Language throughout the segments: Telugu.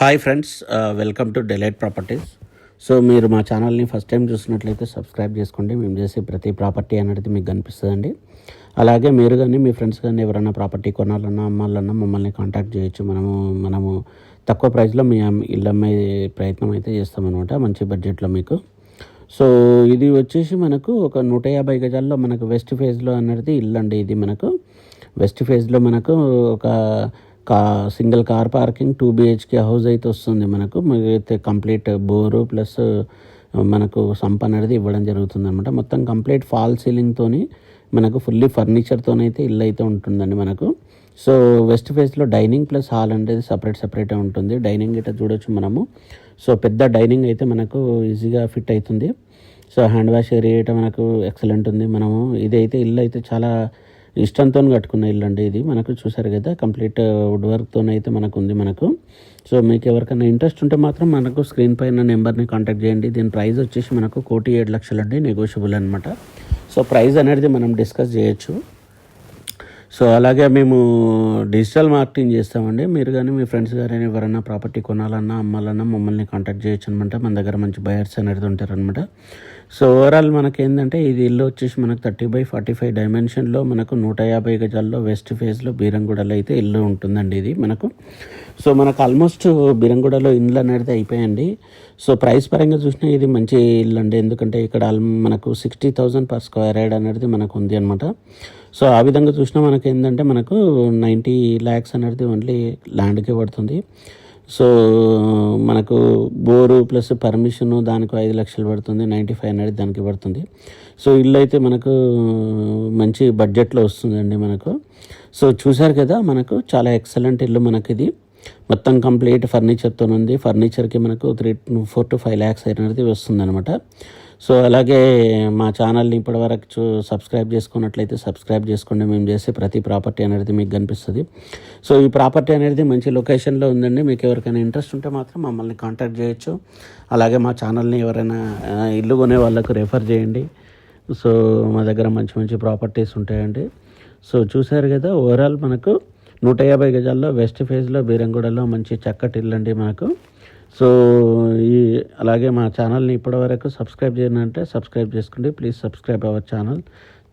Hi friends, welcome to delight properties. So మీరు మా ఛానల్ని ఫస్ట్ టైం చూసినట్లయితే సబ్స్క్రైబ్ చేసుకోండి. మేము చేసే ప్రతి ప్రాపర్టీ అనేది మీకు కనిపిస్తుందండి. అలాగే మీరు కానీ మీ ఫ్రెండ్స్ కానీ ఎవరైనా ప్రాపర్టీ కొనాలన్నా అమ్మాలన్నా మమ్మల్ని కాంటాక్ట్ చేయొచ్చు. మనము తక్కువ ప్రైస్లో మీ ఇల్లు అమ్మే ప్రయత్నం అయితే చేస్తామన్నమాట, మంచి బడ్జెట్లో మీకు. సో ఇది వచ్చేసి మనకు ఒక 150 గజాల్లో మనకు వెస్ట్ ఫేజ్లో అనేది ఇల్లు అండి. ఇది మనకు వెస్ట్ ఫేజ్లో మనకు ఒక single car parking 2 BHK house అయితే వస్తుంది. మనకు అయితే కంప్లీట్ బోరు ప్లస్ మనకు సంప్ అనేది ఇవ్వడం జరుగుతుంది అనమాట. మొత్తం కంప్లీట్ ఫాల్ సీలింగ్తోని మనకు ఫుల్లీ ఫర్నిచర్తోనైతే ఇల్లు అయితే ఉంటుందండి మనకు. సో వెస్ట్ ఫేస్లో డైనింగ్ ప్లస్ హాల్ అనేది సపరేట్ ఉంటుంది. డైనింగ్ ఇట్లా చూడొచ్చు మనము. సో పెద్ద డైనింగ్ అయితే మనకు ఈజీగా ఫిట్ అవుతుంది. సో హ్యాండ్ వాష్ ఏరియా అయితే మనకు ఎక్సలెంట్ ఉంది. మనము ఇదైతే ఇల్లు అయితే చాలా ఇష్టంతో కట్టుకున్న ఇల్లు అండి. ఇది మనకు చూసారు కదా, కంప్లీట్ వుడ్ వర్క్తోనైతే మనకు ఉంది మనకు. సో మీకు ఎవరికైనా ఇంట్రెస్ట్ ఉంటే మాత్రం మనకు స్క్రీన్ పైన నెంబర్ని కాంటాక్ట్ చేయండి. దీని ప్రైస్ వచ్చేసి మనకు 1,07,00,000 అండి, నెగోషియబుల్ అనమాట. సో ప్రైస్ అనేది మనం డిస్కస్ చేయొచ్చు. సో అలాగే మేము డిజిటల్ మార్కెటింగ్ చేస్తామండి. మీరు కానీ మీ ఫ్రెండ్స్ కానీ ఎవరైనా ప్రాపర్టీ కొనాలన్నా అమ్మాలన్నా మమ్మల్ని కాంటాక్ట్ చేయొచ్చు అనమాట. మన దగ్గర మంచి బయర్స్ అనేది ఉంటారనమాట. సో ఓవరాల్ మనకి ఏంటంటే ఇది ఇల్లు వచ్చేసి మనకు 30/45 డైమెన్షన్లో మనకు 150 గజాల్లో వెస్ట్ ఫేజ్లో బీరంగూడలో అయితే ఇల్లు ఉంటుందండి ఇది మనకు. సో మనకు ఆల్మోస్ట్ బీరంగూడలో ఇల్లు అనేది అయిపోయాయండి. సో ప్రైస్ పరంగా చూసినా ఇది మంచి ఇల్లు అండి, ఎందుకంటే ఇక్కడ మనకు 60,000 per square yard అనేది మనకు ఉంది అనమాట. సో ఆ విధంగా చూసినా మనకి ఏంటంటే మనకు 90 lakhs అనేది ఓన్లీ ల్యాండ్కే పడుతుంది. సో మనకు బోరు ప్లస్ పర్మిషన్ దానికి 5 లక్షలు పడుతుంది, 95 అనేది దానికి పడుతుంది. సో ఇల్లు అయితే మనకు మంచి బడ్జెట్లో వస్తుందండి మనకు. సో చూసారు కదా, మనకు చాలా ఎక్సలెంట్ ఇల్లు మనకి ఇది. మొత్తం కంప్లీట్ ఫర్నిచర్తో ఉంది. ఫర్నిచర్కి మనకు 4 to 5 lakhs అనేది వస్తుంది అనమాట. సో అలాగే మా ఛానల్ని ఇప్పటివరకు సబ్స్క్రైబ్ చేసుకున్నట్లయితే సబ్స్క్రైబ్ చేసుకోండి. మేము చేసే ప్రతి ప్రాపర్టీ అనేది మీకు కనిపిస్తుంది. సో ఈ ప్రాపర్టీ అనేది మంచి లొకేషన్లో ఉందండి. మీకు ఎవరికైనా ఇంట్రెస్ట్ ఉంటే మాత్రం మమ్మల్ని కాంటాక్ట్ చేయొచ్చు. అలాగే మా ఛానల్ని ఎవరైనా ఇల్లు కొనే వాళ్ళకు రెఫర్ చేయండి. సో మా దగ్గర మంచి మంచి ప్రాపర్టీస్ ఉంటాయండి. సో చూసారు కదా, ఓవరాల్ మనకు 150 గజాల్లో వెస్ట్ ఫేజ్లో బీరంగూడలో మంచి చక్కటి ఇల్లు అండి మనకు. సో అలాగే మా ఛానల్ని ఇప్పటివరకు సబ్స్క్రైబ్ చేయాలంటే సబ్స్క్రైబ్ చేసుకోండి. Please subscribe our channel.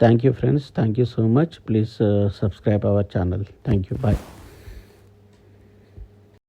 Thank you friends, thank you so much. Please subscribe our channel. Thank you, bye.